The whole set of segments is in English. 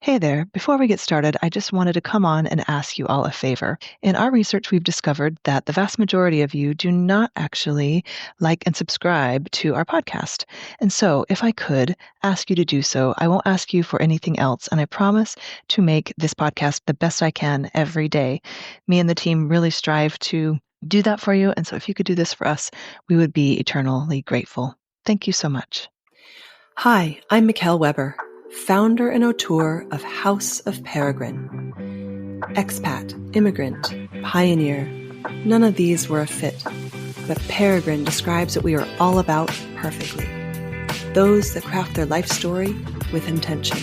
Hey there. Before we get started, I just wanted to come on and ask you all a favor. In our research, we've discovered that the vast majority of you do not actually like and subscribe to our podcast. And so, if I could ask you to do so, I won't ask you for anything else. And I promise to make this podcast the best I can every day. Me and the team really strive to do that for you. And so, if you could do this for us, we would be eternally grateful. Thank you so much. Hi, I'm Mikkel Weber, founder and auteur of House of Peregrine. Expat, immigrant, pioneer, none of these were a fit, but Peregrine describes what we are all about perfectly. Those that craft their life story with intention.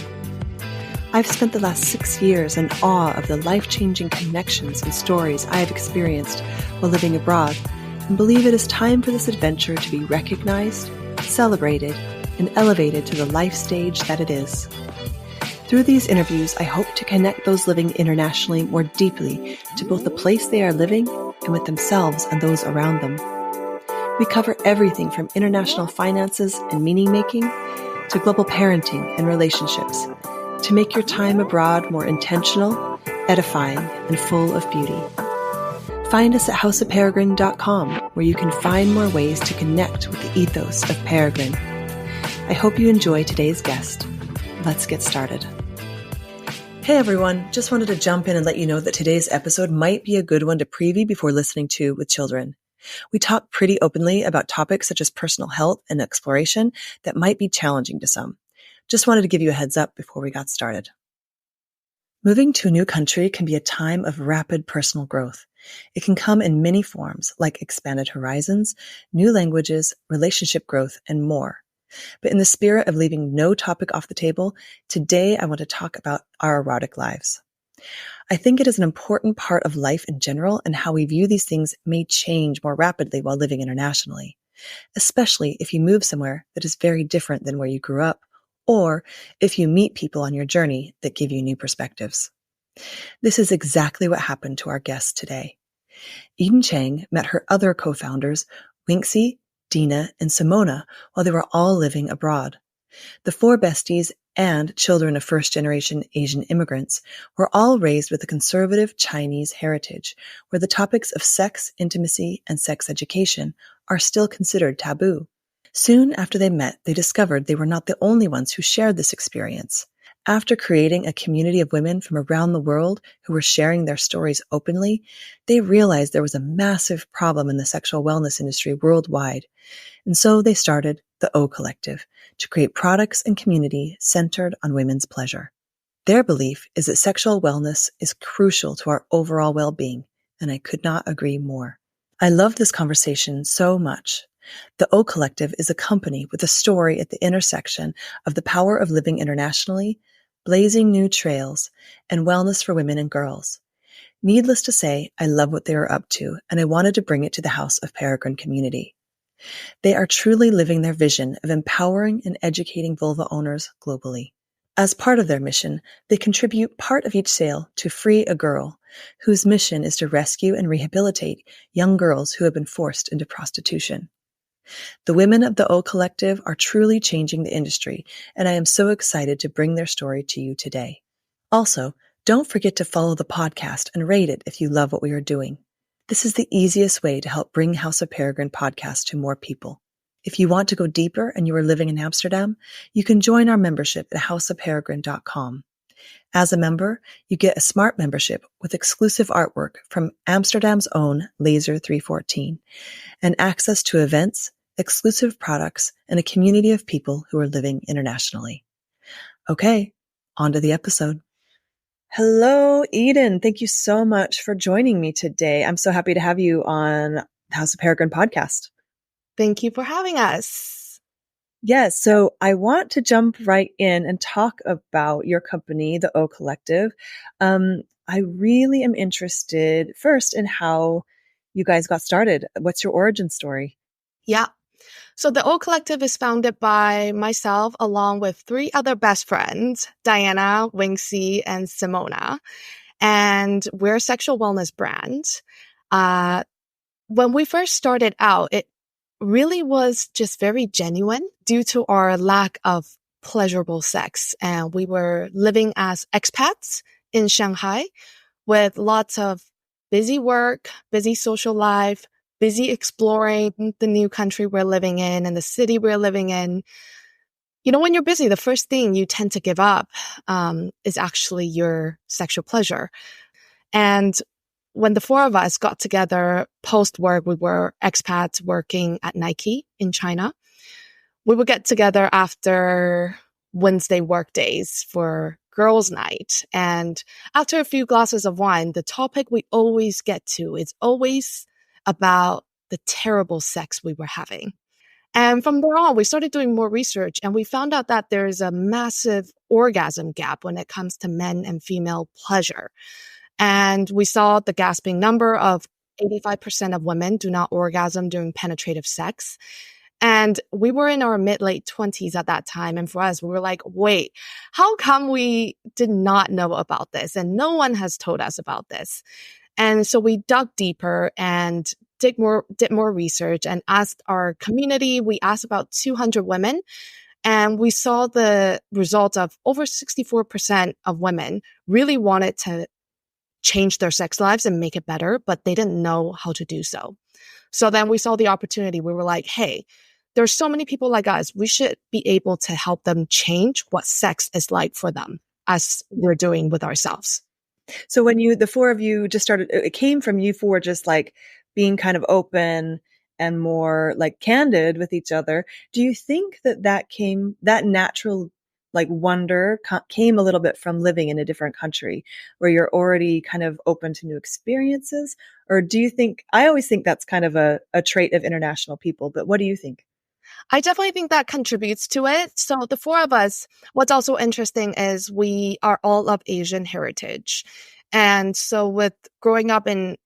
I've spent the last 6 years in awe of the life-changing connections and stories I have experienced while living abroad, and believe it is time for this adventure to be recognized, celebrated, and elevated to the life stage that it is. Through these interviews, I hope to connect those living internationally more deeply to both the place they are living and with themselves and those around them. We cover everything from international finances and meaning-making to global parenting and relationships to make your time abroad more intentional, edifying, and full of beauty. Find us at houseofperegrine.com, where you can find more ways to connect with the ethos of Peregrine. I hope you enjoy today's guest. Let's get started. Hey everyone, just wanted to jump in and let you know that today's episode might be a good one to preview before listening to with children. We talk pretty openly about topics such as personal health and exploration that might be challenging to some. Just wanted to give you a heads up before we got started. Moving to a new country can be a time of rapid personal growth. It can come in many forms like expanded horizons, new languages, relationship growth, and more. But in the spirit of leaving no topic off the table, today I want to talk about our erotic lives. I think it is an important part of life in general, and how we view these things may change more rapidly while living internationally, especially if you move somewhere that is very different than where you grew up, or if you meet people on your journey that give you new perspectives. This is exactly what happened to our guest today. Chiang met her other co-founders, Winxi, Dina, and Simona, while they were all living abroad. The four besties and children of first-generation Asian immigrants were all raised with a conservative Chinese heritage, where the topics of sex, intimacy, and sex education are still considered taboo. Soon after they met, they discovered they were not the only ones who shared this experience. After creating a community of women from around the world who were sharing their stories openly, they realized there was a massive problem in the sexual wellness industry worldwide. And so they started the O Collective to create products and community centered on women's pleasure. Their belief is that sexual wellness is crucial to our overall well-being, and I could not agree more. I love this conversation so much. The O Collective is a company with a story at the intersection of the power of living internationally, blazing new trails, and wellness for women and girls. Needless to say, I love what they are up to, and I wanted to bring it to the House of Peregrine community. They are truly living their vision of empowering and educating vulva owners globally. As part of their mission, they contribute part of each sale to Free a Girl, whose mission is to rescue and rehabilitate young girls who have been forced into prostitution. The women of the O Collective are truly changing the industry, and I am so excited to bring their story to you today. Also, don't forget to follow the podcast and rate it if you love what we are doing. This is the easiest way to help bring House of Peregrine podcast to more people. If you want to go deeper and you are living in Amsterdam, you can join our membership at houseofperegrine.com. As a member, you get a smart membership with exclusive artwork from Amsterdam's own Laser 314 and access to events, exclusive products, and a community of people who are living internationally. Okay, on to the episode. Hello, Eden. Thank you so much for joining me today. I'm so happy to have you on the House of Peregrine podcast. Thank you for having us. Yes, so I want to jump right in and talk about your company, the O Collective. I really am interested first in how you guys got started. What's your origin story? Yeah. So the O Collective is founded by myself along with three other best friends, Diana, Winxi, and Simona. And we're a sexual wellness brand. When we first started out, it really was just very genuine due to our lack of pleasurable sex. And we were living as expats in Shanghai with lots of busy work, busy social life, busy exploring the new country we're living in and the city we're living in. When you're busy, the first thing you tend to give up is actually your sexual pleasure. And when the four of us got together post-work, we were expats working at Nike in China. We would get together after Wednesday work days for girls' night. And after a few glasses of wine, the topic we always get to is always about the terrible sex we were having. And from there on, we started doing more research and we found out that there is a massive orgasm gap when it comes to men and female pleasure. And we saw the gasping number of 85% of women do not orgasm during penetrative sex. And we were in our mid-late 20s at that time. And for us, we were like, wait, how come we did not know about this? And no one has told us about this. And so we dug deeper and did more research and asked our community. We asked about 200 women. And we saw the result of over 64% of women really wanted to change their sex lives and make it better, but they didn't know how to do so. So then we saw the opportunity. We were like, hey, there's so many people like us. We should be able to help them change what sex is like for them as we're doing with ourselves. So when the four of you just started, it came from you four just like being kind of open and more like candid with each other. Do you think that natural like wonder came a little bit from living in a different country where you're already kind of open to new experiences? Or do you think, I always think that's kind of a trait of international people, but what do you think? I definitely think that contributes to it. So the four of us, what's also interesting is we are all of Asian heritage. And so with growing up in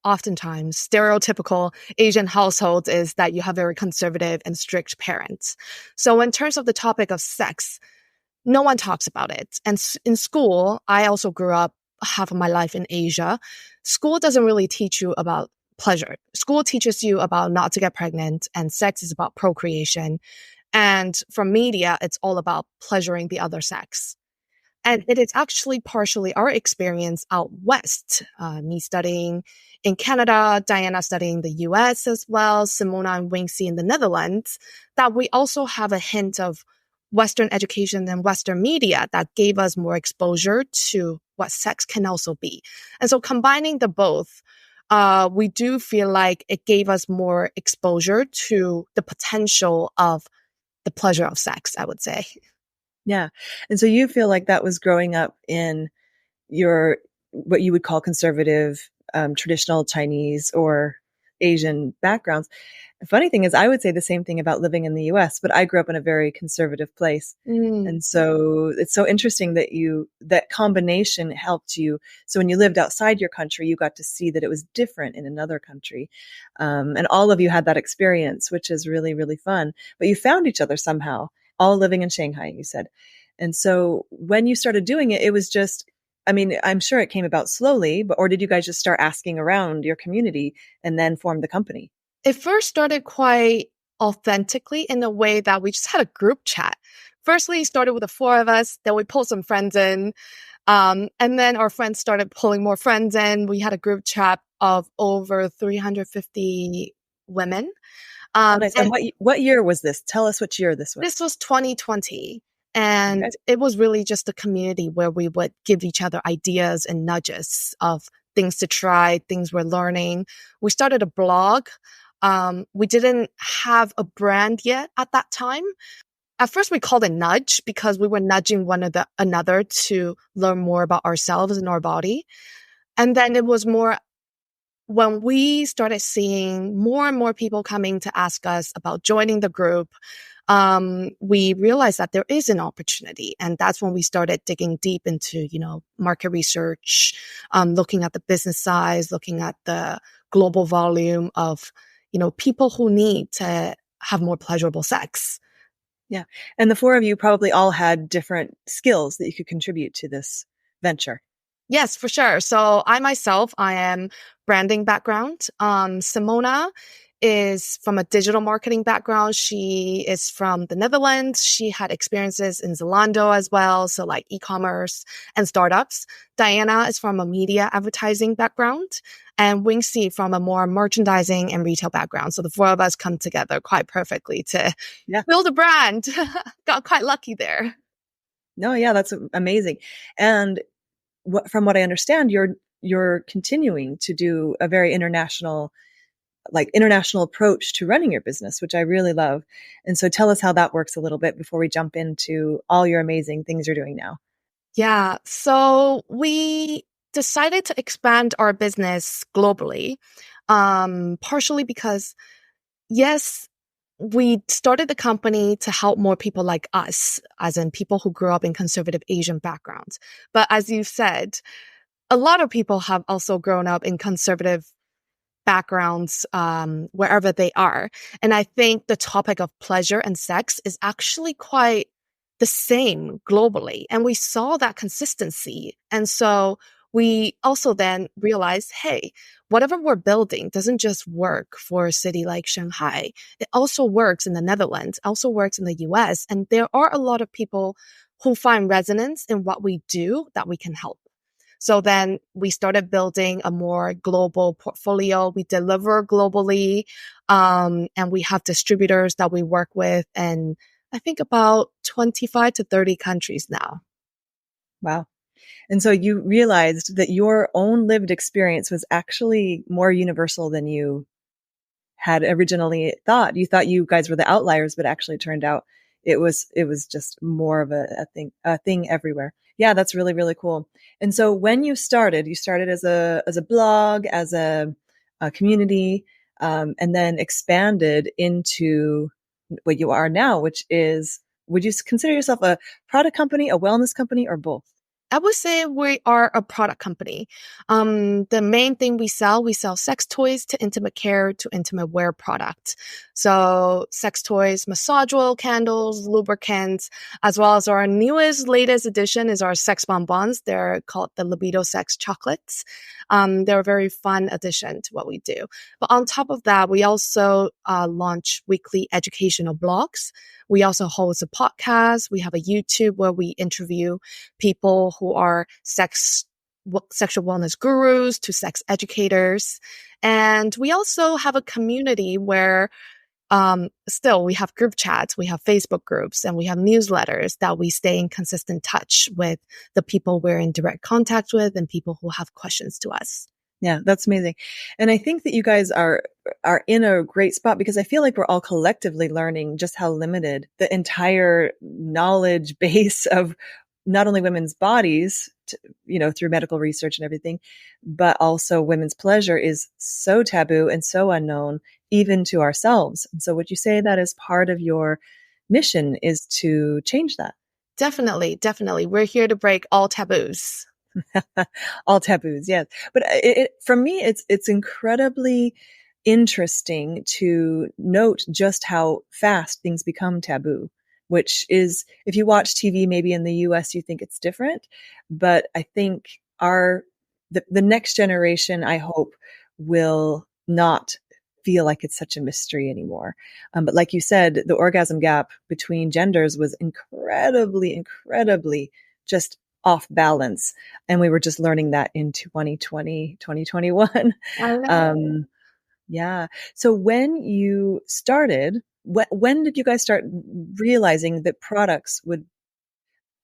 oftentimes stereotypical Asian households is that you have very conservative and strict parents. So in terms of the topic of sex, no one talks about it. And in school, I also grew up half of my life in Asia. School doesn't really teach you about pleasure. School teaches you about not to get pregnant, and sex is about procreation. And from media, it's all about pleasuring the other sex. And it is actually partially our experience out west, me studying in Canada, Diana studying the US as well, Simona and Winxi in the Netherlands, that we also have a hint of Western education and Western media that gave us more exposure to what sex can also be. And so combining the both, we do feel like it gave us more exposure to the potential of the pleasure of sex, I would say. Yeah. And so you feel like that was growing up in your, what you would call conservative, traditional Chinese or Asian backgrounds. The funny thing is, I would say the same thing about living in the US, but I grew up in a very conservative place. And so it's so interesting that that combination helped you. So when you lived outside your country, you got to see that it was different in another country. And all of you had that experience, which is really, really fun. But you found each other somehow, all living in Shanghai, you said. And so when you started doing it, it was just, I mean, I'm sure it came about slowly, or did you guys just start asking around your community and then form the company? It first started quite authentically in a way that we just had a group chat. Firstly, it started with the four of us, then we pulled some friends in, and then our friends started pulling more friends in. We had a group chat of over 350 women. Nice. And what year was this? Tell us which year this was. This was 2020. And It was really just a community where we would give each other ideas and nudges of things to try, things we're learning. We started a blog. We didn't have a brand yet at that time. At first, we called it Nudge because we were nudging one another to learn more about ourselves and our body. And then it was more when we started seeing more and more people coming to ask us about joining the group, we realized that there is an opportunity. And that's when we started digging deep into, market research, looking at the business size, looking at the global volume of, people who need to have more pleasurable sex. Yeah. And the four of you probably all had different skills that you could contribute to this venture. Yes, for sure. So I am branding background. Simona is from a digital marketing background. She is from the Netherlands. She had experiences in Zalando as well, so like e-commerce and startups. Diana is from a media advertising background, and Winxi from a more merchandising and retail background. So the four of us come together quite perfectly to build a brand. Got quite lucky there. No, yeah, that's amazing. And from what I understand, you're continuing to do a very international approach to running your business, which I really love. And so tell us how that works a little bit before we jump into all your amazing things you're doing now. Yeah. So we decided to expand our business globally, partially because, yes, we started the company to help more people like us, as in people who grew up in conservative Asian backgrounds. But as you said, a lot of people have also grown up in conservative backgrounds, wherever they are. And I think the topic of pleasure and sex is actually quite the same globally. And we saw that consistency. And so we also then realized, hey, whatever we're building doesn't just work for a city like Shanghai. It also works in the Netherlands, also works in the US. And there are a lot of people who find resonance in what we do that we can help. So then we started building a more global portfolio. We deliver globally, and we have distributors that we work with in, I think, about 25 to 30 countries now. Wow. And so you realized that your own lived experience was actually more universal than you had originally thought. You thought you guys were the outliers, but actually turned out it was just more of a thing everywhere. Yeah, that's really, really cool. And so when you started as a blog, as a community, and then expanded into what you are now, which is, would you consider yourself a product company, a wellness company, or both? I would say we are a product company. The main thing we sell sex toys to intimate care to intimate wear products. So sex toys, massage oil, candles, lubricants, as well as our latest addition is our sex bonbons. They're called the libido sex chocolates. They're a very fun addition to what we do. But on top of that, we also launch weekly educational blogs. We also host a podcast. We have a YouTube where we interview people who are sexual wellness gurus to sex educators. And we also have a community where still we have group chats, we have Facebook groups, and we have newsletters that we stay in consistent touch with the people we're in direct contact with and people who have questions to us. Yeah, that's amazing. And I think that you guys are in a great spot because I feel like we're all collectively learning just how limited the entire knowledge base of not only women's bodies, through medical research and everything, but also women's pleasure is so taboo and so unknown, even to ourselves. And so would you say that as part of your mission is to change that? Definitely. We're here to break all taboos. All taboos, yes. But for me, it's incredibly interesting to note just how fast things become taboo, which is, if you watch TV, maybe in the US, you think it's different. But I think the next generation, I hope, will not feel like it's such a mystery anymore. But like you said, the orgasm gap between genders was incredibly just off balance. And we were just learning that in 2020, 2021. Yeah. So when you started, when did you guys start realizing that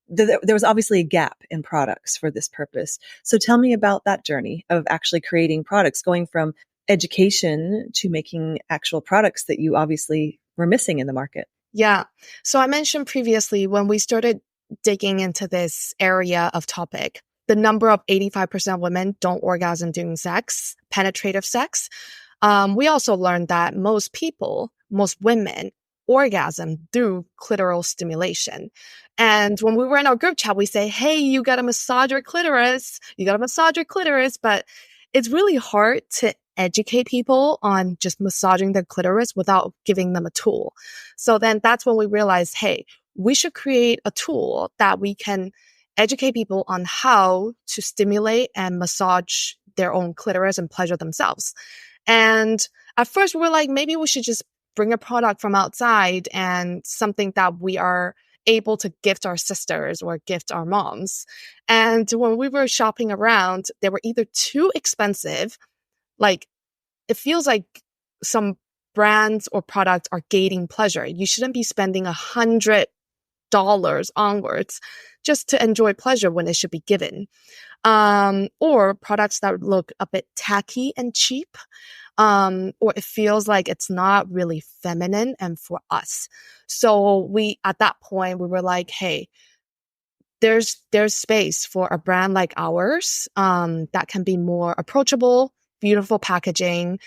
there was obviously a gap in products for this purpose. So tell me about that journey of actually creating products, going from education to making actual products that you obviously were missing in the market. Yeah. So I mentioned previously when we started digging into this area of topic, the number of 85% of women don't orgasm during sex, penetrative sex. We also learned that most women orgasm through clitoral stimulation. And when we were in our group chat, we say, hey, you got to massage your clitoris. But it's really hard to educate people on just massaging their clitoris without giving them a tool. So then that's when we realized, hey, we should create a tool that we can educate people on how to stimulate and massage their own clitoris and pleasure themselves. And at first we were like, maybe we should just bring a product from outside and something that we are able to gift our sisters or gift our moms. And when we were shopping around, they were either too expensive, like it feels like some brands or products are gating pleasure. You shouldn't be spending $100 onwards just to enjoy pleasure when it should be given. Or products that look a bit tacky and cheap, or it feels like it's not really feminine and for us. So at that point, we were like, hey, there's space for a brand like ours, that can be more approachable, beautiful packaging,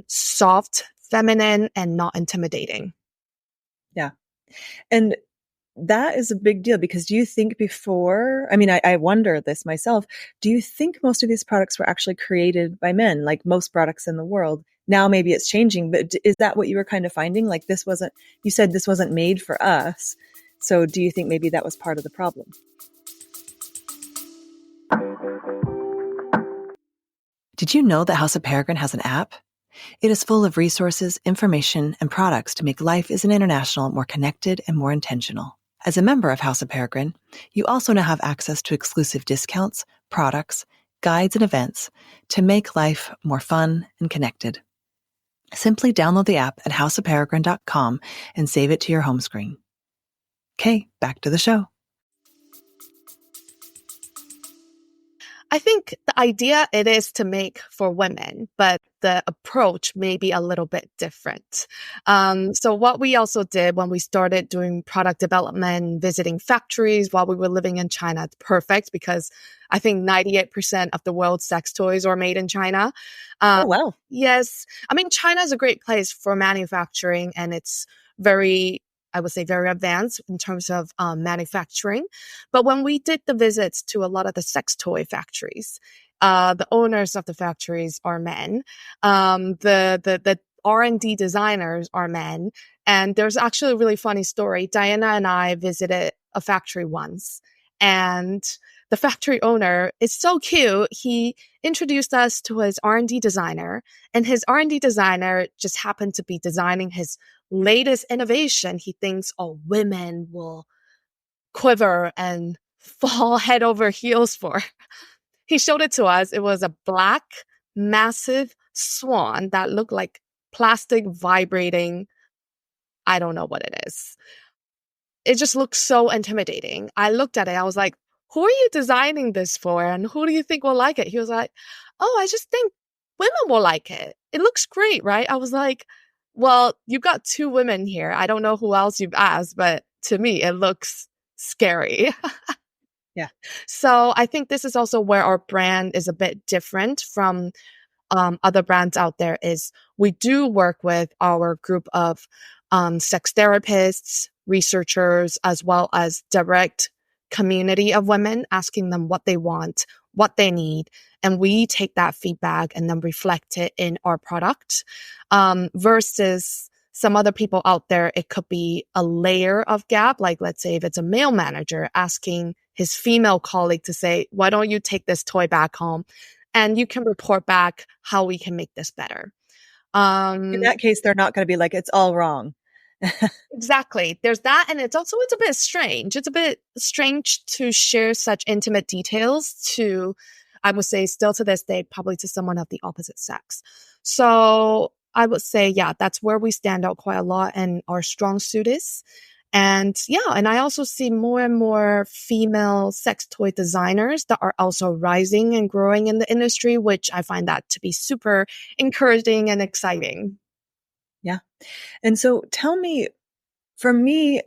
soft, feminine, and not intimidating. Yeah. And that is a big deal because do you think before, I wonder this myself, do you think most of these products were actually created by men, like most products in the world? Now maybe it's changing, but is that what you were kind of finding? Like you said this wasn't made for us. So do you think maybe that was part of the problem? Did you know that House of Peregrine has an app? It is full of resources, information, and products to make life as an international more connected and more intentional. As a member of House of Peregrine, you also now have access to exclusive discounts, products, guides, and events to make life more fun and connected. Simply download the app at houseofperegrine.com and save it to your home screen. Okay, back to the show. I think the idea it is to make for women, but the approach may be a little bit different. So what we also did when we started doing product development, visiting factories while we were living in China, it's perfect because I think 98% of the world's sex toys are made in China. Oh, wow. Yes. China is a great place for manufacturing, and it's I would say very advanced in terms of manufacturing. But when we did the visits to a lot of the sex toy factories, the owners of the factories are men. The R&D designers are men. And there's actually a really funny story. Diana and I visited a factory once, and the factory owner is so cute. He introduced us to his R&D designer, and his R&D designer just happened to be designing his latest innovation. He thinks, women will quiver and fall head over heels for. He showed it to us. It was a black, massive swan that looked like plastic vibrating. I don't know what it is. It just looks so intimidating. I looked at it. I was like, who are you designing this for? And who do you think will like it? He was like, I just think women will like it. It looks great, right? I was like, well, you've got two women here. I don't know who else you've asked, but to me, it looks scary. Yeah. So I think this is also where our brand is a bit different from other brands out there. Is we do work with our group of sex therapists, researchers, as well as direct community of women, asking them what they want, what they need. And we take that feedback and then reflect it in our product, versus some other people out there. It could be a layer of gap. Like, let's say if it's a male manager asking his female colleague to say, why don't you take this toy back home? And you can report back how we can make this better. In that case, they're not going to be like, it's all wrong. Exactly. There's that. And it's a bit strange. It's a bit strange to share such intimate details to, I would say, still to this day, probably to someone of the opposite sex. So I would say, yeah, that's where we stand out quite a lot and our strong suit is. And I also see more and more female sex toy designers that are also rising and growing in the industry, which I find that to be super encouraging and exciting. Yeah. And so tell me, for me,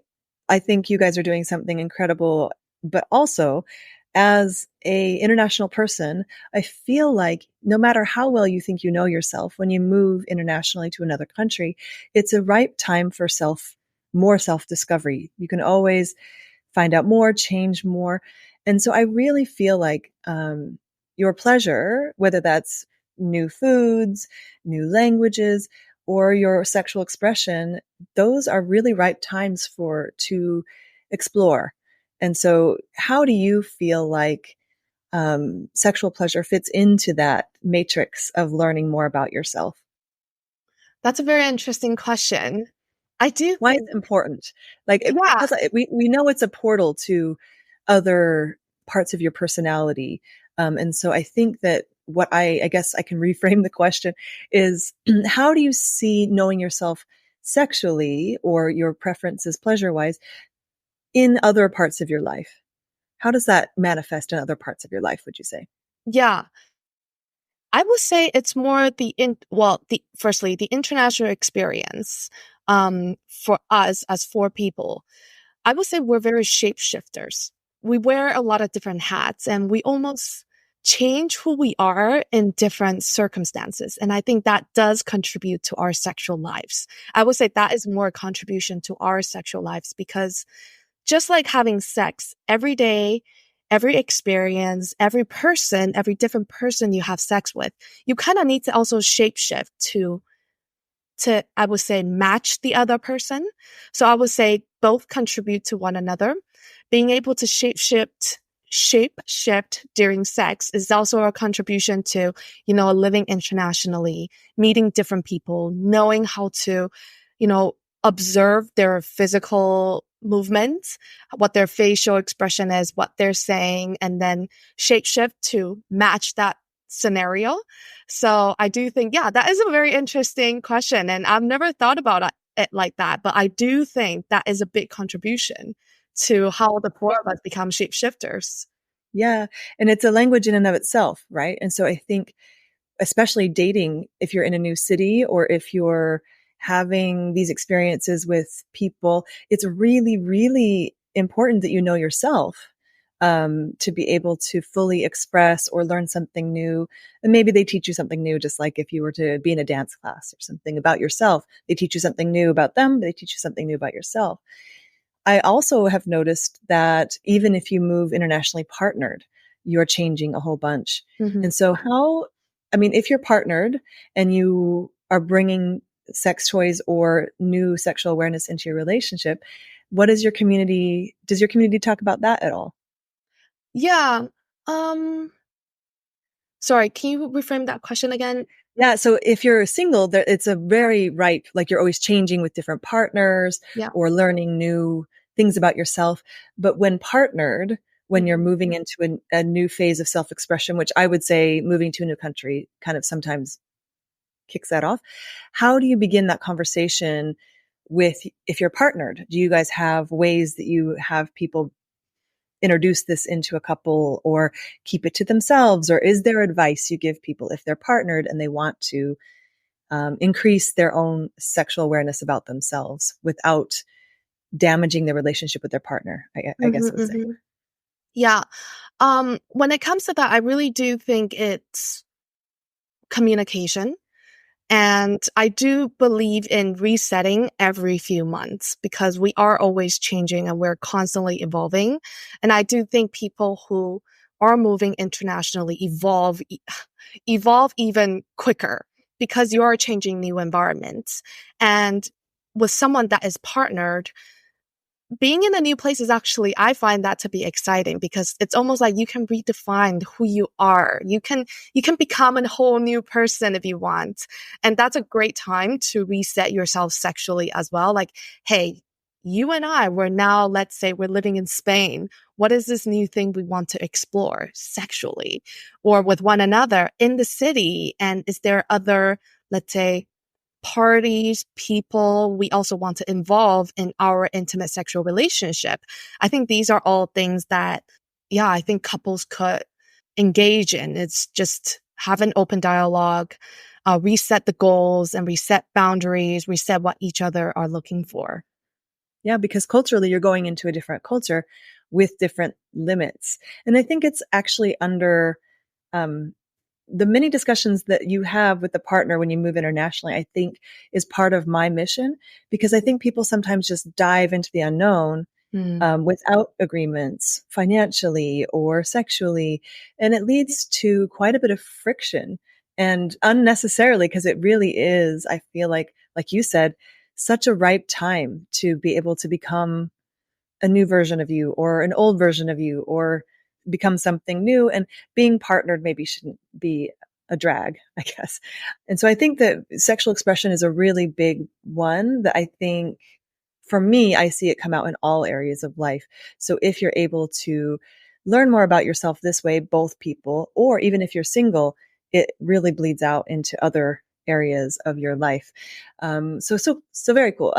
I think you guys are doing something incredible, but also as a international person, I feel like no matter how well you think you know yourself, when you move internationally to another country, it's a ripe time for more self-discovery. You can always find out more, change more. And so I really feel like your pleasure, whether that's new foods, new languages, or your sexual expression, those are really ripe times to explore. And so how do you feel like sexual pleasure fits into that matrix of learning more about yourself? That's a very interesting question. I do Why is think, it important? Like, yeah, because we know it's a portal to other parts of your personality. And so I think that what I guess I can reframe the question is how do you see knowing yourself sexually or your preferences pleasure wise in other parts of your life? How does that manifest in other parts of your life, would you say? yeah. I would say it's more firstly, the international experience, for us as four people. I would say we're very shapeshifters. We wear a lot of different hats and we almost change who we are in different circumstances. And I think that does contribute to our sexual lives. I would say that is more a contribution to our sexual lives because just like having sex every day, every experience, every different person you have sex with, you kind of need to also shapeshift to, I would say, match the other person. So I would say both contribute to one another. Being able to shape shift during sex is also a contribution to, living internationally, meeting different people, knowing how to, you know, observe their physical movements, what their facial expression is, what they're saying, and then shape shift to match that scenario. So I do think, yeah, that is a very interesting question. And I've never thought about it like that, but I do think that is a big contribution to how the four of us become shapeshifters. Yeah. And it's a language in and of itself, right? And so I think, especially dating, if you're in a new city or if you're having these experiences with people, it's really, really important that you know yourself, to be able to fully express or learn something new. And maybe they teach you something new, just like if you were to be in a dance class or something about yourself, they teach you something new about them, but they teach you something new about yourself. I also have noticed that even if you move internationally partnered, you're changing a whole bunch. Mm-hmm. And so I mean, if you're partnered and you are bringing sex toys or new sexual awareness into your relationship, does your community talk about that at all? Yeah. Um, Sorry, can you reframe that question again? Yeah. So if you're single, it's a very ripe, like you're always changing with different partners Yeah. or learning new things about yourself. But when partnered, when you're Mhm. moving into a new phase of self expression, which I would say moving to a new country kind of sometimes kicks that off. How do you begin that conversation if you're partnered? Do you guys have ways that you have people introduce this into a couple or keep it to themselves? Or is there advice you give people if they're partnered and they want to increase their own sexual awareness about themselves without damaging their relationship with their partner? I guess I Mhm, would say. mhm. Yeah. When it comes to that, I really do think it's communication. And I do believe in resetting every few months because we are always changing and we're constantly evolving. And I do think people who are moving internationally evolve even quicker because you are changing new environments. And with someone that is partnered, being in a new place is actually, I find that to be exciting because it's almost like you can redefine who you are. You can become a whole new person if you want. And that's a great time to reset yourself sexually as well. Like, hey, you and I, we're now, let's say we're living in Spain. What is this new thing we want to explore sexually or with one another in the city? And is there other, let's say, parties, people we also want to involve in our intimate sexual relationship? I think these are all things that, yeah, I think couples could engage in. It's just have an open dialogue, reset the goals and reset boundaries, reset what each other are looking for. Yeah, because culturally you're going into a different culture with different limits. And I think it's actually under um, the many discussions that you have with the partner when you move internationally, I think is part of my mission because I think people sometimes just dive into the unknown Mm. without agreements financially or sexually. And it leads to quite a bit of friction and unnecessarily, because it really is, I feel like you said, such a ripe time to be able to become a new version of you or an old version of you or become something new. And being partnered maybe shouldn't be a drag, I guess. And so I think that sexual expression is a really big one that I think, for me, I see it come out in all areas of life. So if you're able to learn more about yourself this way, both people, or even if you're single, it really bleeds out into other areas of your life. So very cool.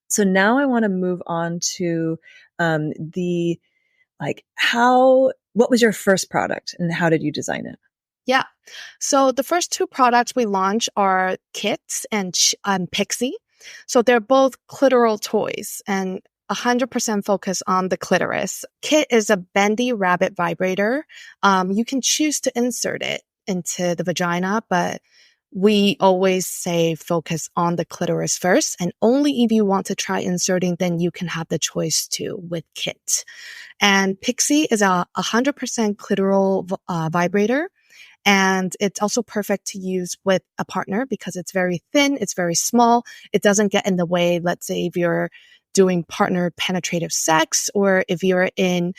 So now I want to move on to the like what was your first product and how did you design it? Yeah. So the first two products we launched are Kits and Pixie. So they're both clitoral toys and 100% focus on the clitoris. Kit is a bendy rabbit vibrator. You can choose to insert it into the vagina, but we always say focus on the clitoris first. And only if you want to try inserting, then you can have the choice to with Kit. And Pixie is a 100% clitoral vibrator. And it's also perfect to use with a partner because it's very thin, it's very small. It doesn't get in the way, let's say, if you're doing partner penetrative sex, or if you're in,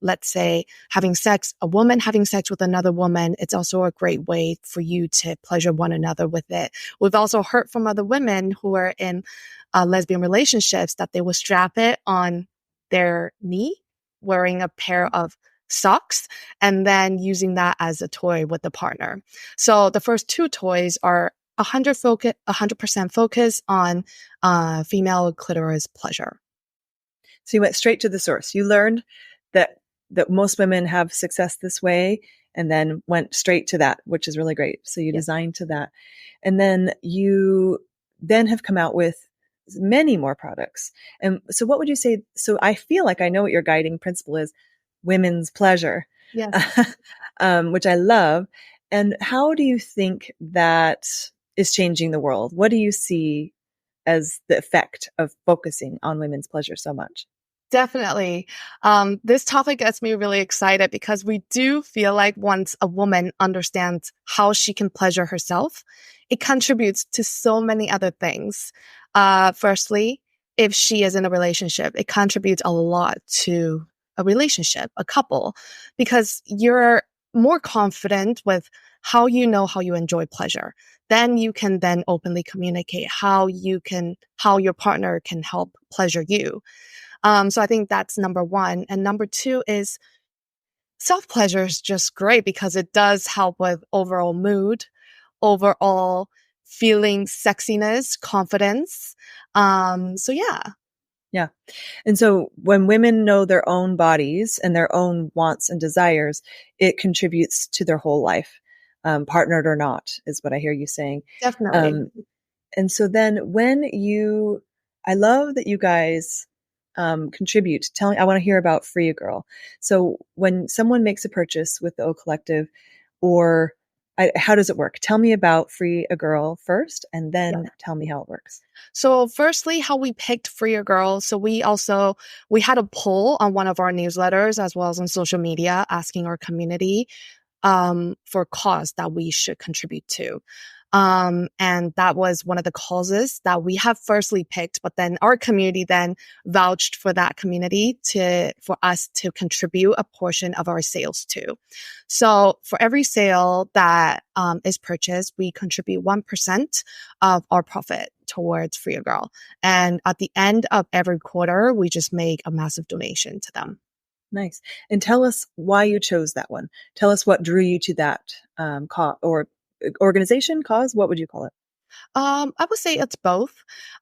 let's say, a woman having sex with another woman. It's also a great way for you to pleasure one another with it. We've also heard from other women who are in lesbian relationships that they will strap it on their knee, wearing a pair of socks, and then using that as a toy with the partner. So the first two toys are 100% focus on female clitoris pleasure. So you went straight to the source. You learned that most women have success this way, and then went straight to that, which is really great. So you designed to that, and then you have come out with many more products. And so what would you say? So I feel like I know what your guiding principle is: women's pleasure, yes. Which I love. And how do you think that is changing the world? What do you see as the effect of focusing on women's pleasure so much? Definitely. This topic gets me really excited because we do feel like once a woman understands how she can pleasure herself, it contributes to so many other things. Firstly, if she is in a relationship, it contributes a lot to a relationship, a couple, because you're more confident with how you enjoy pleasure. Then you can then openly communicate how your partner can help pleasure you. So I think that's number one. And number two is self-pleasure is just great because it does help with overall mood, overall feeling sexiness, confidence. So yeah. Yeah. And so when women know their own bodies and their own wants and desires, it contributes to their whole life, partnered or not, is what I hear you saying. Definitely. And so then I love that you guys contribute. I want to hear about Free a Girl. So when someone makes a purchase with the O Collective, how does it work? Tell me about Free a Girl first, and then tell me how it works. So firstly, how we picked Free a Girl. So we had a poll on one of our newsletters as well as on social media asking our community for cause that we should contribute to. And that was one of the causes that we have firstly picked, but then our community then vouched for that community for us to contribute a portion of our sales to. So for every sale that is purchased, we contribute 1% of our profit towards Free a Girl. And at the end of every quarter, we just make a massive donation to them. Nice. And tell us why you chose that one. Tell us what drew you to that organization, cause. What would you call it? I would say it's both.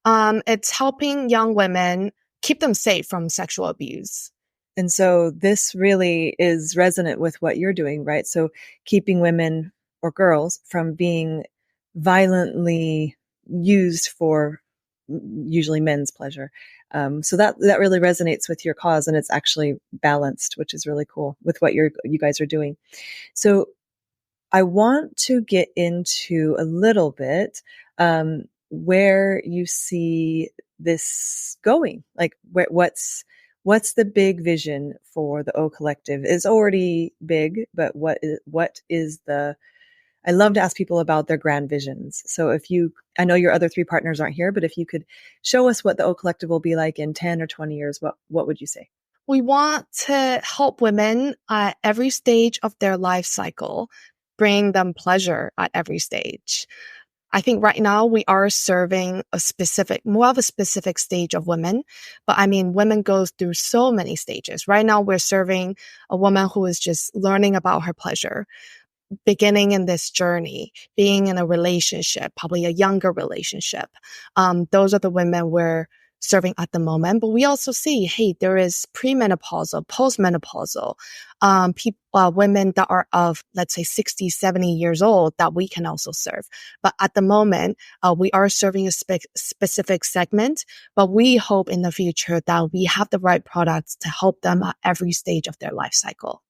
It's helping young women keep them safe from sexual abuse. And so this really is resonant with what you're doing, right? So keeping women or girls from being violently used for usually men's pleasure. So that really resonates with your cause, and it's actually balanced, which is really cool with what you guys are doing. So I want to get into a little bit where you see this going. Like, what's the big vision for the O Collective? It's already big, but what is the? I love to ask people about their grand visions. So I know your other three partners aren't here, but if you could show us what the O Collective will be like in 10 or 20 years, what would you say? We want to help women at every stage of their life cycle bringing them pleasure at every stage. I think right now we are serving more of a specific stage of women. But I mean, women go through so many stages. Right now we're serving a woman who is just learning about her pleasure, beginning in this journey, being in a relationship, probably a younger relationship. Those are the women we're serving at the moment. But we also see, hey, there is premenopausal, postmenopausal, women that are of, let's say, 60, 70 years old that we can also serve. But at the moment, we are serving a specific segment, but we hope in the future that we have the right products to help them at every stage of their life cycle.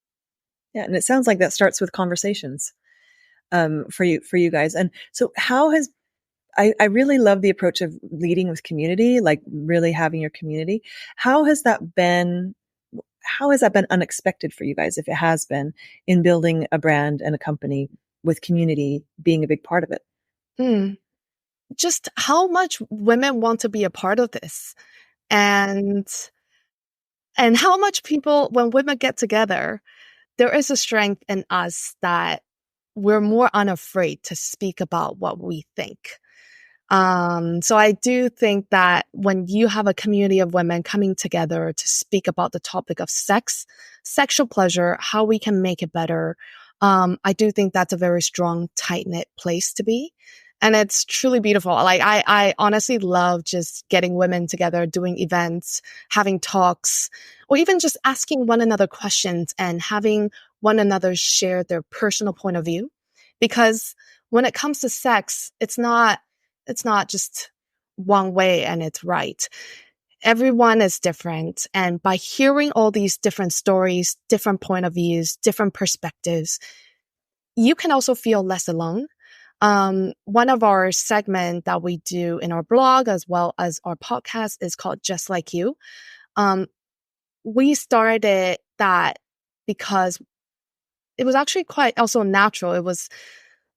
Yeah, and it sounds like that starts with conversations for you guys. And so I really love the approach of leading with community, like really having your community. How has that been unexpected for you guys, if it has been, in building a brand and a company with community being a big part of it? Just how much women want to be a part of this, and how much people, when women get together, there is a strength in us that we're more unafraid to speak about what we think. So I do think that when you have a community of women coming together to speak about the topic of sex, sexual pleasure, how we can make it better, I do think that's a very strong, tight-knit place to be. And it's truly beautiful. Like, I honestly love just getting women together, doing events, having talks, or even just asking one another questions and having one another share their personal point of view. Because when it comes to sex, it's not just one way and it's right. Everyone is different. And by hearing all these different stories, different point of views, different perspectives, you can also feel less alone. One of our segments that we do in our blog as well as our podcast is called Just Like You. We started that because it was actually quite also natural. It was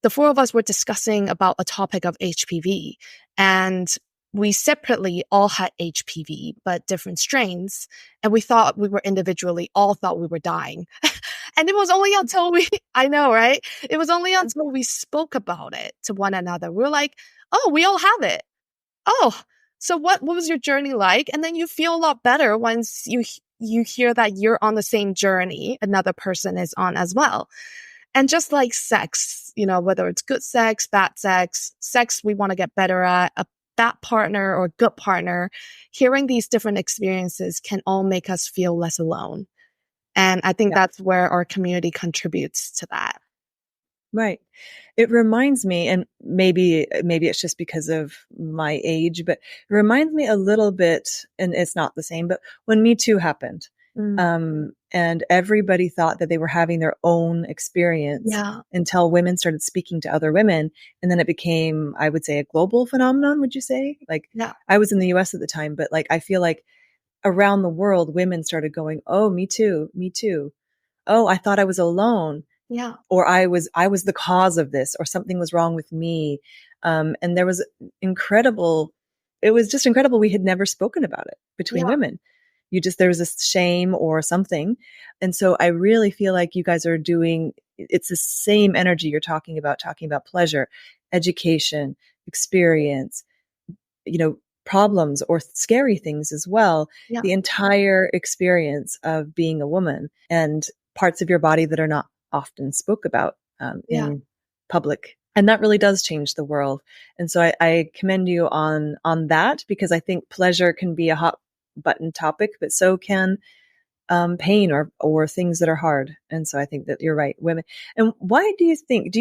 the four of us were discussing about a topic of HPV, and we separately all had HPV, but different strains. And we thought we were all thought we were dying. And it was only until I know, right? It was only until we spoke about it to one another. We were like, oh, we all have it. Oh, so what was your journey like? And then you feel a lot better once you hear that you're on the same journey another person is on as well. And just like sex, whether it's good sex, bad sex we want to get better at, a bad partner or good partner, hearing these different experiences can all make us feel less alone. And I think that's where our community contributes to that. Right. It reminds me, and maybe it's just because of my age, but it reminds me a little bit, and it's not the same, but when Me Too happened, and everybody thought that they were having their own experience until women started speaking to other women. And then it became, I would say, a global phenomenon, would you say? I was in the US at the time, but I feel like around the world, women started going, oh, me too, me too. Oh, I thought I was alone. Yeah. Or I was the cause of this, or something was wrong with me. And there was it was just incredible. We had never spoken about it between women. There was this shame or something. And so I really feel like you guys are it's the same energy you're talking about pleasure, education, experience, problems or scary things as well. Yeah. The entire experience of being a woman and parts of your body that are not often spoke about in public. And that really does change the world. And so I commend you on that, because I think pleasure can be a hot button topic, but so can pain or things that are hard. And so I think that you're right, women. And why do you think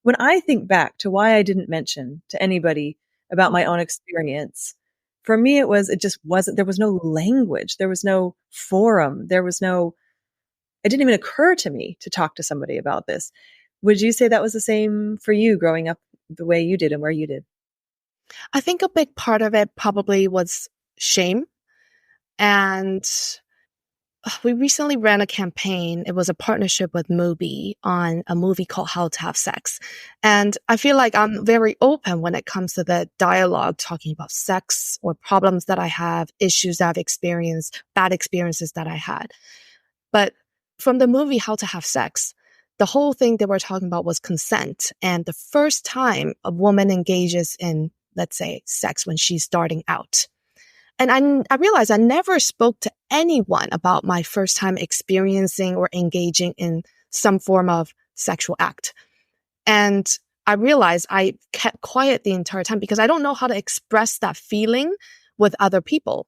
when I think back to why I didn't mention to anybody about my own experience, for me, it just wasn't, there was no language, there was no forum, it didn't even occur to me to talk to somebody about this. Would you say that was the same for you growing up the way you did and where you did? I think a big part of it probably was shame. And we recently ran a campaign. It was a partnership with Mubi on a movie called How to Have Sex. And I feel like I'm very open when it comes to the dialogue, talking about sex or problems that I have, issues that I've experienced, bad experiences that I had. But from the movie How to Have Sex, the whole thing they were talking about was consent. And the first time a woman engages in, let's say, sex when she's starting out. And I realized I never spoke to anyone about my first time experiencing or engaging in some form of sexual act. And I realized I kept quiet the entire time because I don't know how to express that feeling with other people.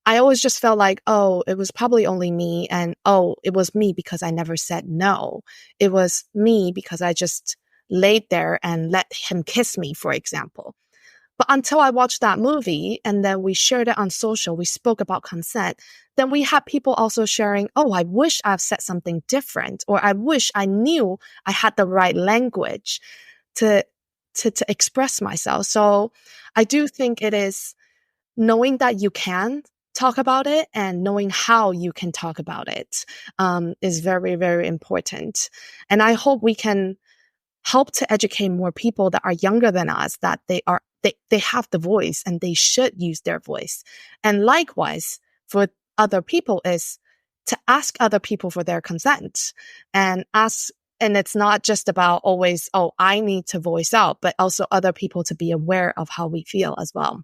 I always just felt like, oh, it was probably only me. And oh, it was me because I never said no. It was me because I just laid there and let him kiss me, for example. But until I watched that movie and then we shared it on social, we spoke about consent, then we had people also sharing, oh, I wish I've said something different, or I wish I knew I had the right language to express myself. So I do think it is knowing that you can talk about it and knowing how you can talk about it is very, very important. And I hope we can help to educate more people that are younger than us, that they have the voice and they should use their voice. And likewise, for other people is to ask other people for their consent and ask. And it's not just about always, oh, I need to voice out, but also other people to be aware of how we feel as well.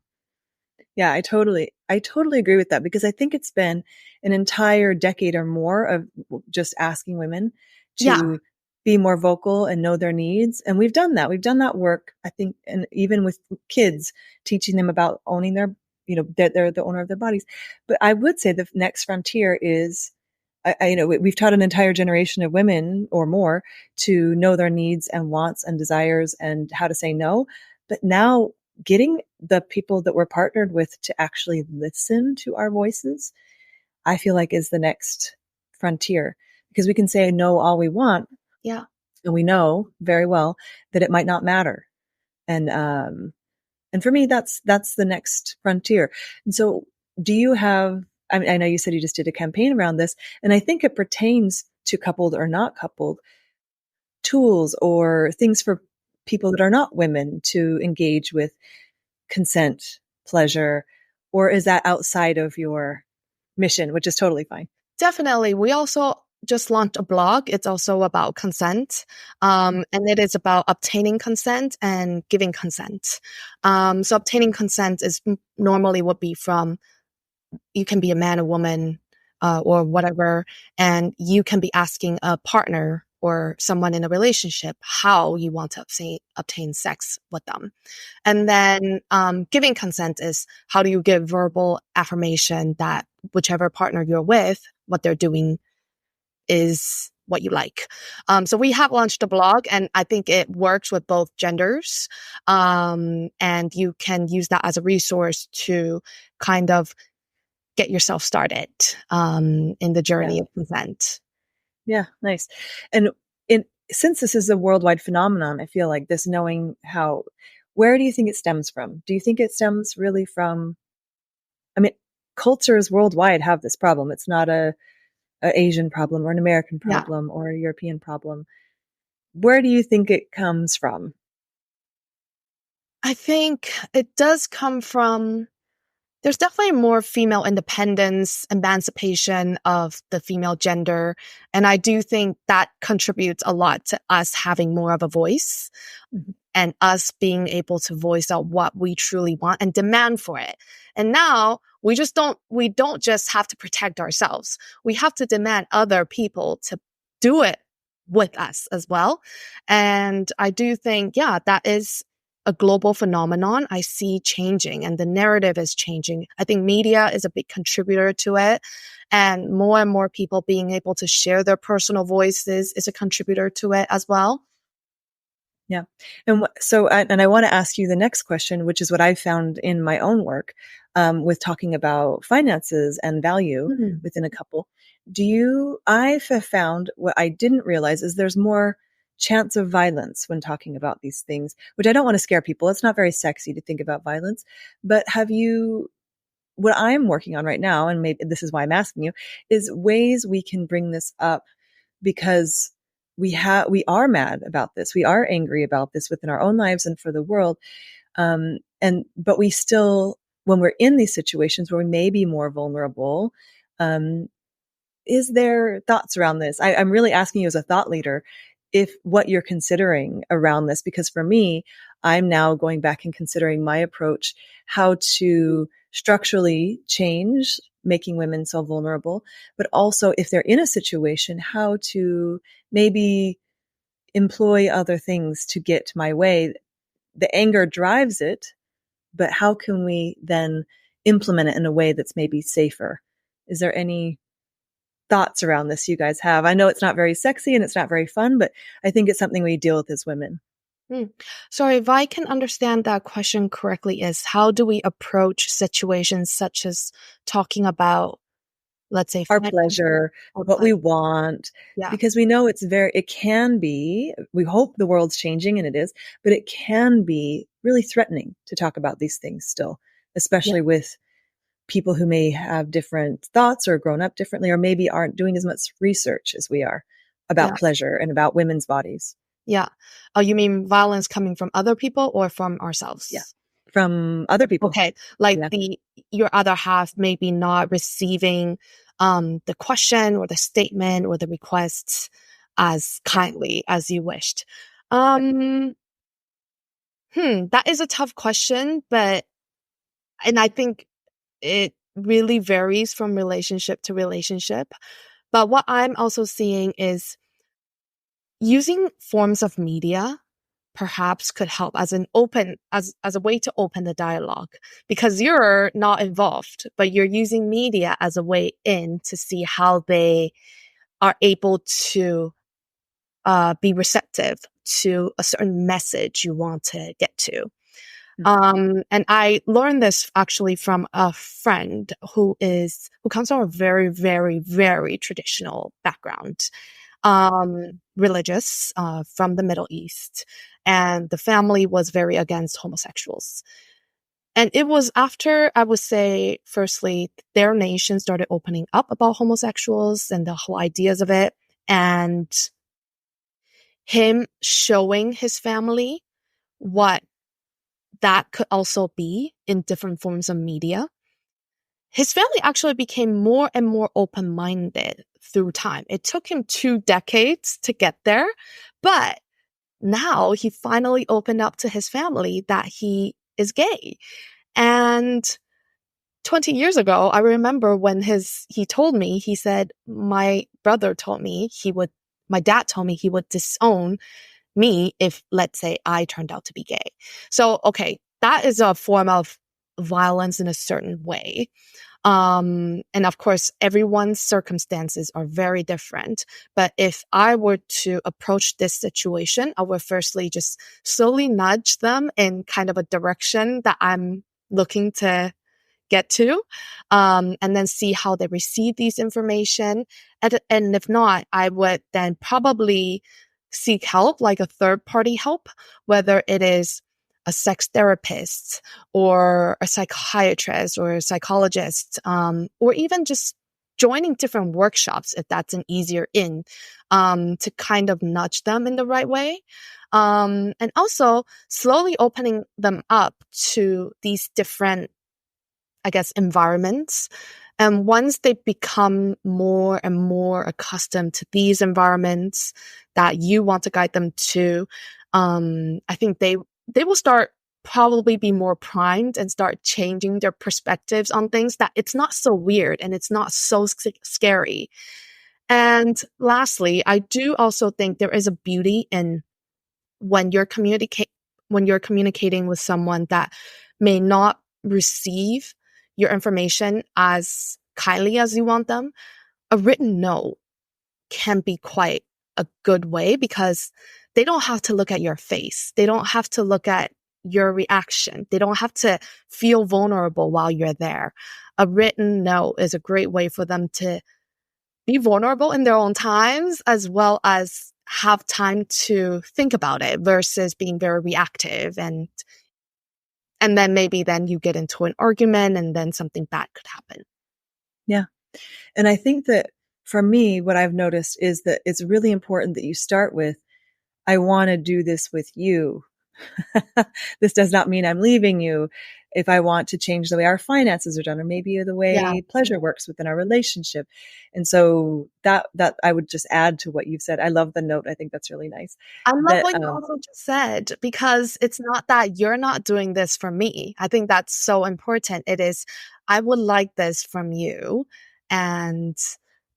Yeah, I totally agree with that, because I think it's been an entire decade or more of just asking women to be more vocal and know their needs. And we've done that. We've done that work, I think, and even with kids, teaching them about owning their, they're the owner of their bodies. But I would say the next frontier is, we've taught an entire generation of women or more to know their needs and wants and desires and how to say no. But now getting the people that we're partnered with to actually listen to our voices, I feel like is the next frontier, because we can say no all we want. Yeah. And we know very well that it might not matter. And for me, that's the next frontier. And so do you have, I know you said you just did a campaign around this, and I think it pertains to coupled or not coupled tools or things for people that are not women to engage with consent, pleasure, or is that outside of your mission, which is totally fine? Definitely. We also just launched a blog. It's also about consent. And it is about obtaining consent and giving consent. So obtaining consent is normally would be from, you can be a man, a woman, or whatever, and you can be asking a partner or someone in a relationship how you want to obtain sex with them. And then giving consent is how do you give verbal affirmation that whichever partner you're with, what they're doing is what you like. So we have launched a blog, and I think it works with both genders. And you can use that as a resource to kind of get yourself started in the journey of consent. Yeah, nice. And since this is a worldwide phenomenon, I feel like this knowing how, where do you think it stems from? Do you think it stems really from, I mean, cultures worldwide have this problem. It's not a Asian problem or an American problem or a European problem. Where do you think it comes from? I think it does come from, there's definitely more female independence, emancipation of the female gender. And I do think that contributes a lot to us having more of a voice and us being able to voice out what we truly want and demand for it. And now we don't just have to protect ourselves. We have to demand other people to do it with us as well. And I do think, that is a global phenomenon I see changing, and the narrative is changing. I think media is a big contributor to it, and more people being able to share their personal voices is a contributor to it as well. Yeah. And and I want to ask you the next question, which is what I found in my own work with talking about finances and value within a couple. I've found what I didn't realize is there's more chance of violence when talking about these things, which I don't want to scare people. It's not very sexy to think about violence, but what I'm working on right now, and maybe this is why I'm asking you, is ways we can bring this up, because we are mad about this. We are angry about this within our own lives and for the world. But we still, when we're in these situations where we may be more vulnerable, is there thoughts around this? I'm really asking you as a thought leader. if what you're considering around this, because for me, I'm now going back and considering my approach, how to structurally change making women so vulnerable, but also if they're in a situation, how to maybe employ other things to get my way. The anger drives it, but how can we then implement it in a way that's maybe safer? Is there any thoughts around this you guys have? I know it's not very sexy and it's not very fun, but I think it's something we deal with as women. So if I can understand that question correctly, is how do we approach situations such as talking about, let's say, Our pleasure, what we want, Yeah. because we know it can be, we hope the world's changing and it is, but it can be really threatening to talk about these things still, especially with people who may have different thoughts or grown up differently, or maybe aren't doing as much research as we are about pleasure and about women's bodies. Yeah. Oh, you mean violence coming from other people or from ourselves? Yeah. From other people. Okay. Like your other half maybe not receiving the question or the statement or the requests as kindly as you wished. That is a tough question, and I think it really varies from relationship to relationship. But what I'm also seeing is using forms of media perhaps could help as a way to open the dialogue, because you're not involved, but you're using media as a way in to see how they are able to be receptive to a certain message you want to get to. And I learned this actually from a friend who comes from a very, very, very traditional background, religious, from the Middle East. And the family was very against homosexuals. And it was after, I would say, firstly, their nation started opening up about homosexuals and the whole ideas of it. And him showing his family what that could also be in different forms of media. His family actually became more and more open-minded through time. It took him 2 decades to get there, but now he finally opened up to his family that he is gay. And 20 years ago, I remember when he told me, he said, my dad told me he would disown me if, let's say, I turned out to be gay. So, okay, that is a form of violence in a certain way. And of course, everyone's circumstances are very different. But if I were to approach this situation, I would firstly just slowly nudge them in kind of a direction that I'm looking to get to, and then see how they receive these information. And if not, I would then probably seek help, like a third-party help, whether it is a sex therapist or a psychiatrist or a psychologist, or even just joining different workshops if that's an easier in, to kind of nudge them in the right way. And also slowly opening them up to these different, I guess, environments. And once they become more and more accustomed to these environments that you want to guide them to, I think they will start probably be more primed and start changing their perspectives on things, that it's not so weird and it's not so scary. And lastly, I do also think there is a beauty in when you're communicating with someone that may not receive your information as kindly as you want them. A written no can be quite a good way, because they don't have to look at your face. They don't have to look at your reaction. They don't have to feel vulnerable while you're there. A written no is a great way for them to be vulnerable in their own times, as well as have time to think about it versus being very reactive. And then maybe then you get into an argument and then something bad could happen. Yeah. And I think that for me, what I've noticed is that it's really important that you start with, I want to do this with you. This does not mean I'm leaving you. if I want to change the way our finances are done, or maybe the Yeah. way pleasure works within our relationship. And so that I would just add to what you've said. I love the note. I think that's really nice. I love That, what you also just said, because it's not that you're not doing this for me. I think that's so important. It is, I would like this from you. And,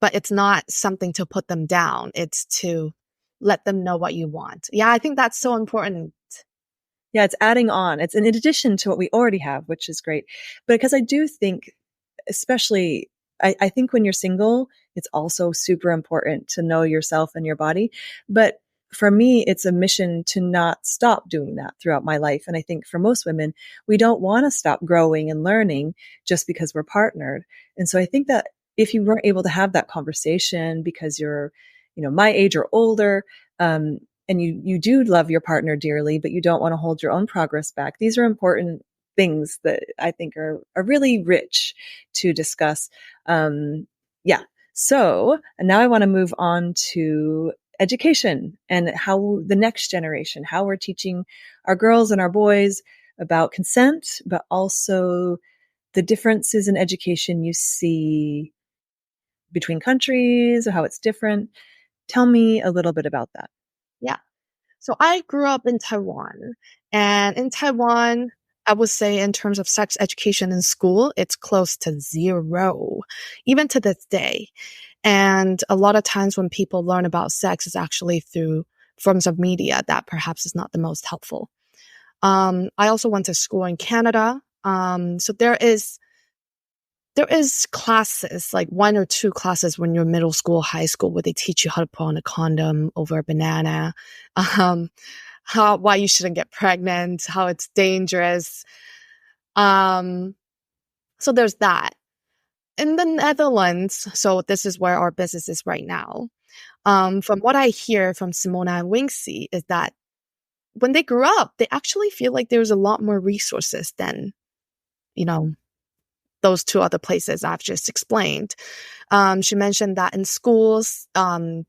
but it's not something to put them down. It's to let them know what you want. Yeah, I think that's so important. yeah, it's adding on. It's in addition to what we already have, which is great. But because I do think, especially, I think when you're single, it's also super important to know yourself and your body. But for me, it's a mission to not stop doing that throughout my life. And I think for most women, we don't want to stop growing and learning just because we're partnered. And so I think that if you weren't able to have that conversation because you're, my age or older, and you do love your partner dearly, but you don't want to hold your own progress back. These are important things that I think are really rich to discuss. Yeah. So now I want to move on to education and how the next generation, how we're teaching our girls and our boys about consent, but also the differences in education you see between countries, or how it's different. Tell me a little bit about that. Yeah. So I grew up in Taiwan, and in Taiwan, I would say in terms of sex education in school, it's close to zero, even to this day. And a lot of times when people learn about sex is actually through forms of media that perhaps is not the most helpful. I also went to school in Canada. So there is classes, like 1 or 2 classes when you're middle school, high school, where they teach you how to put on a condom over a banana, why you shouldn't get pregnant, how it's dangerous. So there's that. In the Netherlands, so this is where our business is right now. From what I hear from Simona and Winxi is that when they grew up, they actually feel like there's a lot more resources than, those 2 other places I've just explained. She mentioned that in schools,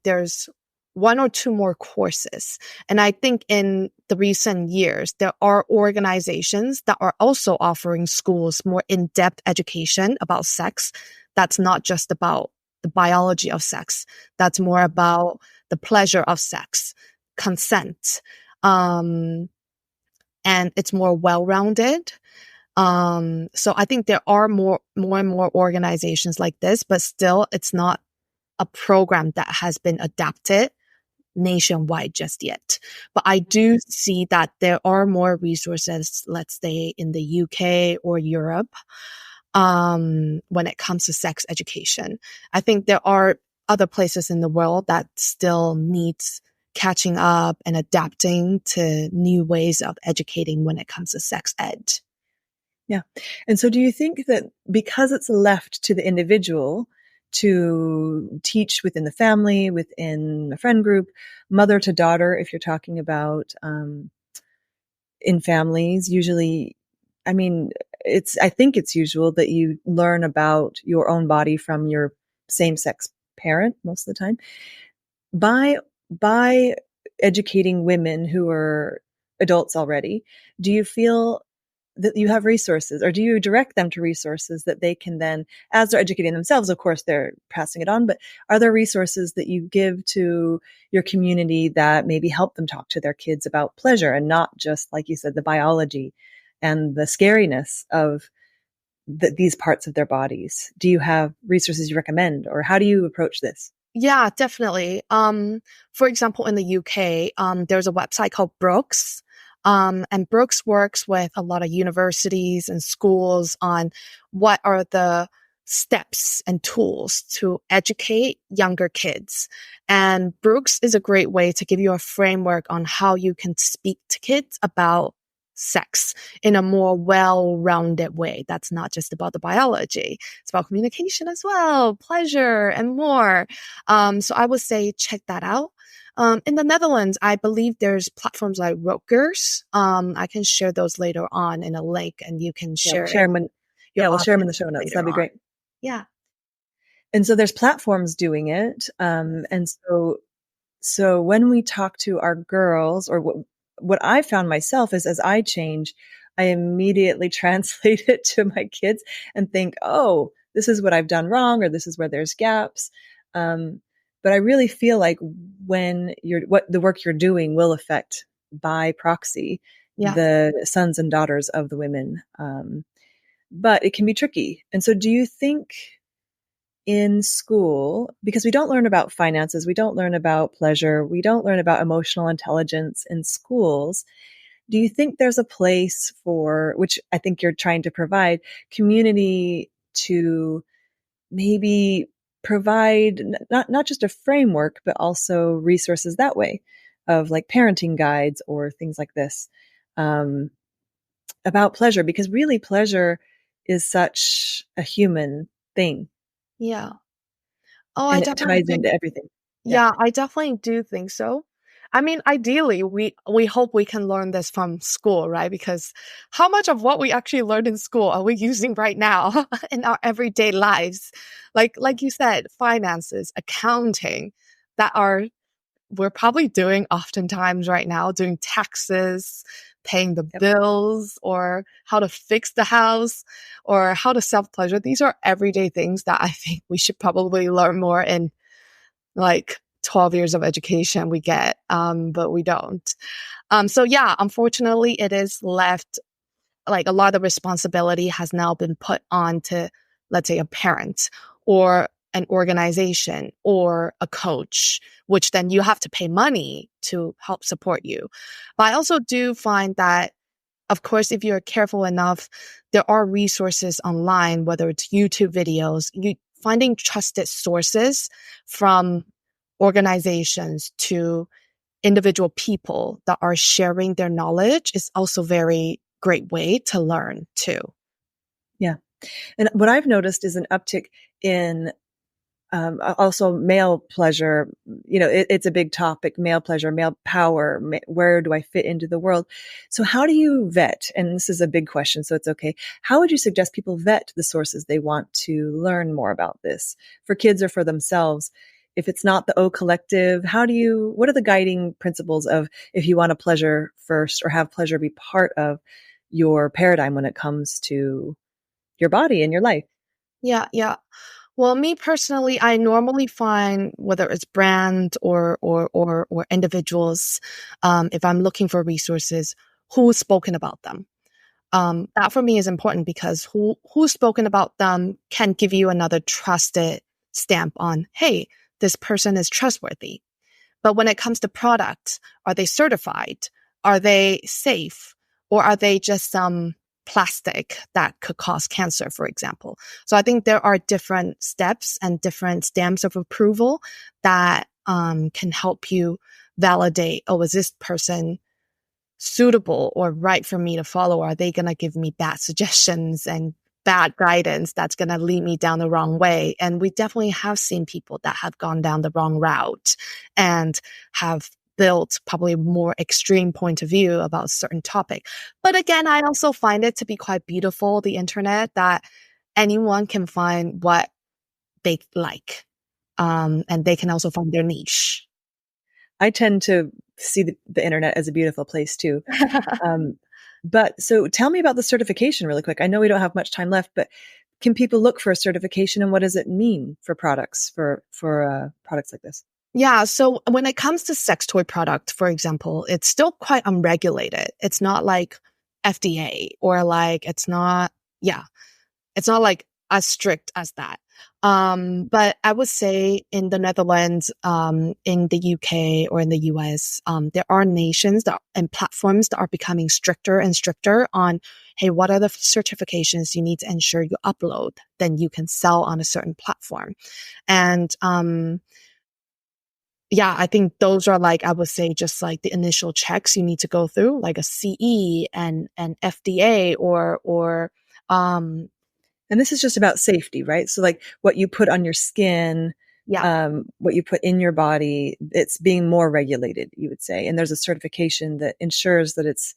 there's 1 or 2 more courses. And I think in the recent years, there are organizations that are also offering schools more in-depth education about sex. That's not just about the biology of sex. That's more about the pleasure of sex, consent. And it's more well-rounded. So I think there are more and more organizations like this, but still it's not a program that has been adapted nationwide just yet. But I do see that there are more resources, let's say in the UK or Europe, when it comes to sex education. I think there are other places in the world that still needs catching up and adapting to new ways of educating when it comes to sex ed. Yeah. And so do you think that because it's left to the individual to teach within the family, within a friend group, mother to daughter, if you're talking about in families, usually, I mean, I think it's usual that you learn about your own body from your same-sex parent most of the time. By educating women who are adults already, do you feel that you have resources, or do you direct them to resources that they can then, as they're educating themselves, of course, they're passing it on, but are there resources that you give to your community that maybe help them talk to their kids about pleasure and not just, like you said, the biology and the scariness of these parts of their bodies? Do you have resources you recommend, or how do you approach this? Yeah, definitely. For example, in the UK, there's a website called Brooks. And Brooks works with a lot of universities and schools on what are the steps and tools to educate younger kids. And Brooks is a great way to give you a framework on how you can speak to kids about sex in a more well-rounded way. That's not just about the biology. It's about communication as well, pleasure, and more. So I would say check that out. In the Netherlands, I believe there's platforms like Rutgers. I can share those later on in a link, and you can share them. Yeah, we'll share them in the show notes. That'd be great. Yeah. And so there's platforms doing it. And so when we talk to our girls, or what I found myself is, as I change, I immediately translate it to my kids and think, oh, this is what I've done wrong, or this is where there's gaps. But I really feel like what the work you're doing will affect by proxy Yeah. the sons and daughters of the women. But it can be tricky. And so do you think in school, because we don't learn about finances, we don't learn about pleasure, we don't learn about emotional intelligence in schools, do you think there's a place for, which I think you're trying to provide, community to maybe provide not just a framework, but also resources that way of like parenting guides or things like this um, about pleasure? Because really pleasure is such a human thing Yeah. Oh, I and it definitely ties think, into everything. Yeah. yeah, I definitely do think so. I mean, ideally, we hope we can learn this from school, right? Because how much of what we actually learned in school are we using right now in our everyday lives? Like you said, finances, accounting, that are we're probably doing oftentimes right now, doing taxes, paying the Yep. bills, or how to fix the house, or how to self-pleasure. These are everyday things that I think we should probably learn more in like 12 years of education we get, but we don't. So yeah, unfortunately, it is left like a lot of responsibility has now been put on to, let's say, a parent or an organization or a coach, which then you have to pay money to help support you. But I also do find that, of course, if you're careful enough, there are resources online, whether it's YouTube videos, finding trusted sources from organizations to individual people that are sharing their knowledge is also very great way to learn too. Yeah. And what I've noticed is an uptick in also male pleasure. It's a big topic: male pleasure, male power. Where do I fit into the world? So how do you vet? And this is a big question, so it's okay. How would you suggest people vet the sources they want to learn more about this, for kids or for themselves? If it's not the O Collective, what are the guiding principles of, if you want to pleasure first or have pleasure be part of your paradigm when it comes to your body and your life? Yeah, yeah. Well, me personally, I normally find whether it's brand or individuals, if I'm looking for resources, who's spoken about them. That for me is important because who's spoken about them can give you another trusted stamp on, hey, this person is trustworthy. But when it comes to products, are they certified? Are they safe? Or are they just some plastic that could cause cancer, for example? So I think there are different steps and different stamps of approval that can help you validate, oh, is this person suitable or right for me to follow? Are they going to give me bad suggestions and bad guidance that's going to lead me down the wrong way? And we definitely have seen people that have gone down the wrong route and have built probably a more extreme point of view about a certain topic. But again, I also find it to be quite beautiful, the internet, that anyone can find what they like. And they can also find their niche. I tend to see the internet as a beautiful place too. But so tell me about the certification really quick. I know we don't have much time left, but can people look for a certification, and what does it mean for products, for products like this? Yeah. So when it comes to sex toy product, for example, it's still quite unregulated. It's not like FDA or like, it's not like as strict as that. But I would say in the Netherlands, in the UK or in the US, there are nations and platforms that are becoming stricter and stricter on, hey, what are the certifications you need to ensure you upload, then you can sell on a certain platform. And, yeah, I think those are like, I would say just like the initial checks you need to go through, like a CE and FDA um, And this is just about safety, right? So like what you put on your skin, yeah. what you put in your body, it's being more regulated, you would say. And there's a certification that ensures that it's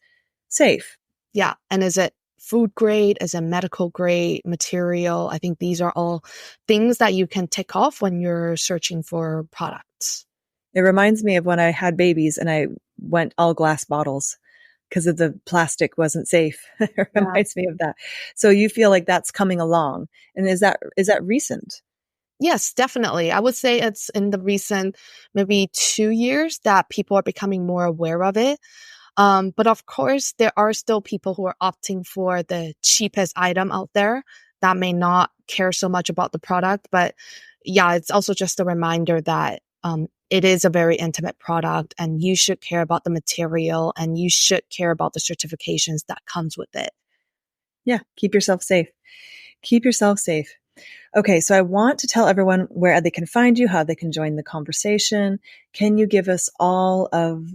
safe. Yeah. And is it food grade? Is it medical grade material? I think these are all things that you can tick off when you're searching for products. It reminds me of when I had babies and I went all glass bottles. because of the plastic wasn't safe. It reminds me of that. So you feel like that's coming along. And is that recent? Yes, definitely. I would say it's in the recent maybe 2 years that people are becoming more aware of it. But of course, there are still people who are opting for the cheapest item out there that may not care so much about the product. But yeah, it's also just a reminder that it is a very intimate product and you should care about the material and you should care about the certifications that comes with it. Yeah, keep yourself safe. Keep yourself safe. Okay, so I want to tell everyone where they can find you, how they can join the conversation. Can you give us all of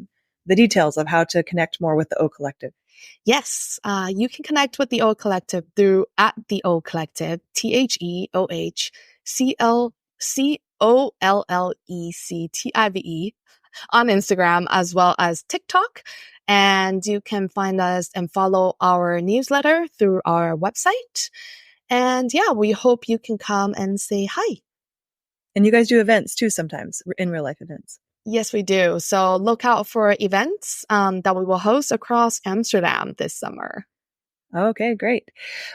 the details of how to connect more with the O Collective? Yes, you can connect with the O Collective through @the O Collective, TheOhCollective on Instagram as well as TikTok. And you can find us and follow our newsletter through our website. And yeah, we hope you can come and say hi. And you guys do events too sometimes, in real life events. Yes, we do. So look out for events that we will host across Amsterdam this summer. Okay, great.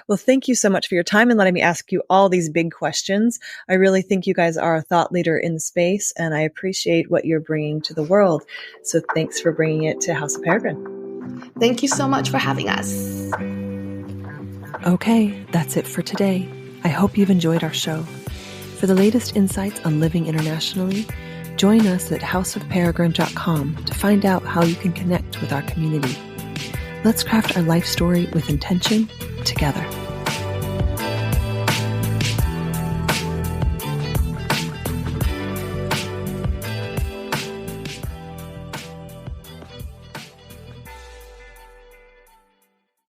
Well, thank you so much for your time and letting me ask you all these big questions. I really think you guys are a thought leader in the space, and I appreciate what you're bringing to the world. So thanks for bringing it to House of Peregrine. Thank you so much for having us. Okay, that's it for today. I hope you've enjoyed our show. For the latest insights on living internationally, join us at houseofperegrine.com to find out how you can connect with our community. Let's craft our life story with intention together.